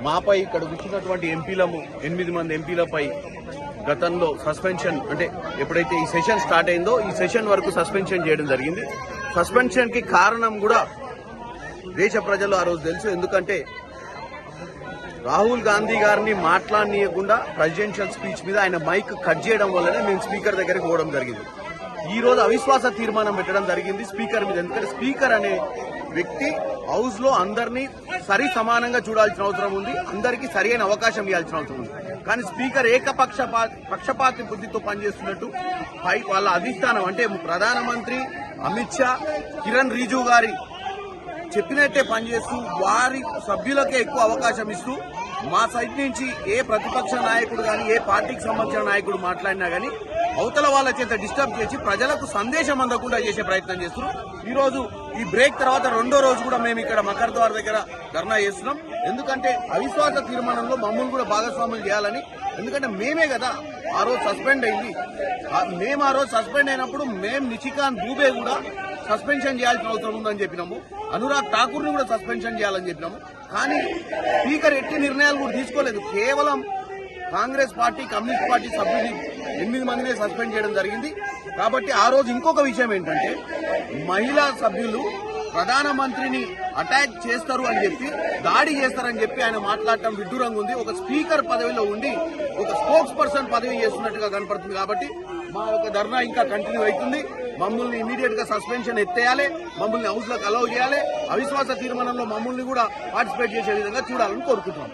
మాపై ఇక్కడ కూర్చున్నటువంటి ఎంపీలము 8 మంది ఎంపీలపై గతంలో సస్పెన్షన్ అంటే ఎప్పుడైతే ఈ సెషన్ స్టార్ట్ అయిందో ఈ సెషన్ వరకు సస్పెన్షన్ చేయడం జరిగింది. సస్పెన్షన్ కి కారణం కూడా దేశ ప్రజలు ఆ రోజు తెలుసు. ఎందుకంటే రాహుల్ గాంధీ గారిని మాట్లాడనీయకుండా ప్రెసిడెన్షియల్ స్పీచ్ మీద ఆయన మైక్ కట్ చేయడం వల్లనే మేము స్పీకర్ దగ్గరికి పోవడం జరిగింది. ఈ రోజు అవిశ్వాస తీర్మానం పెట్టడం జరిగింది స్పీకర్ మీద. ఎందుకంటే స్పీకర్ అనే వ్యక్తి హౌస్ లో అందరినీ సరి సమానంగా చూడాల్సిన అవసరం ఉంది, అందరికీ సరైన అవకాశం ఇవ్వాల్సిన అవసరం ఉంది. కానీ స్పీకర్ పక్షపాతి బుద్ధితో పనిచేస్తున్నట్టు వాళ్ళ అధిష్టానం అంటే ప్రధానమంత్రి అమిత్ షా, కిరణ్ రిజిజు గారి చెప్పినట్టే పనిచేస్తూ వారి సభ్యులకే ఎక్కువ అవకాశం ఇస్తూ మా సైడ్ నుంచి ఏ ప్రతిపక్ష నాయకుడు గాని ఏ పార్టీకి సంబంధించిన నాయకుడు మాట్లాడినా గానీ అవతల వాళ్ళ చేత డిస్టర్బ్ చేసి ప్రజలకు సందేశం అందకుండా చేసే ప్రయత్నం చేస్తున్నారు. ఈ రోజు ఈ బ్రేక్ తర్వాత రెండో రోజు కూడా మేము ఇక్కడ మకర్ ద్వార్ దగ్గర ధర్నా చేస్తున్నాం. ఎందుకంటే అవిశ్వాస తీర్మానంలో మమ్మల్ని కూడా భాగస్వాములు చేయాలని. ఎందుకంటే మేమే కదా ఆ రోజు సస్పెండ్ అయింది. మేము ఆ రోజు సస్పెండ్ అయినప్పుడు మేము నిషికాంత్ దూబే కూడా సస్పెన్షన్ చేయాల్సిన అవసరం ఉందని చెప్పినాము. అనురాగ్ ఠాకూర్ ని కూడా సస్పెన్షన్ చేయాలని చెప్పినాము. కానీ స్పీకర్ ఎట్టి నిర్ణయాలు కూడా తీసుకోలేదు. కేవలం కాంగ్రెస్ పార్టీ, కమ్యూనిస్ట్ పార్టీ సభ్యులు 8 మందినే సస్పెండ్ చేయడం జరిగింది. కాబట్టి ఆ రోజు ఇంకొక విషయం ఏంటంటే మహిళా సభ్యులు ప్రధానమంత్రిని అటాక్ చేస్తారు అని చెప్పి, దాడి చేస్తారని చెప్పి ఆయన మాట్లాడటం విడ్డూరంగా ఉంది. ఒక స్పీకర్ పదవిలో ఉండి ఒక స్పోక్స్ పర్సన్ పదవి చేస్తున్నట్టుగా కనపడుతుంది. కాబట్టి మా యొక్క ధర్నా ఇంకా కంటిన్యూ అవుతుంది. మమ్మల్ని ఇమీడియట్ గా సస్పెన్షన్ ఎత్తేయాలి, మమ్మల్ని హౌస్ లోకి అలౌ చేయాలి, అవిశ్వాస తీర్మానంలో మమ్మల్ని కూడా పార్టిసిపేట్ చేసే విధంగా చూడాలని కోరుకుంటున్నాం.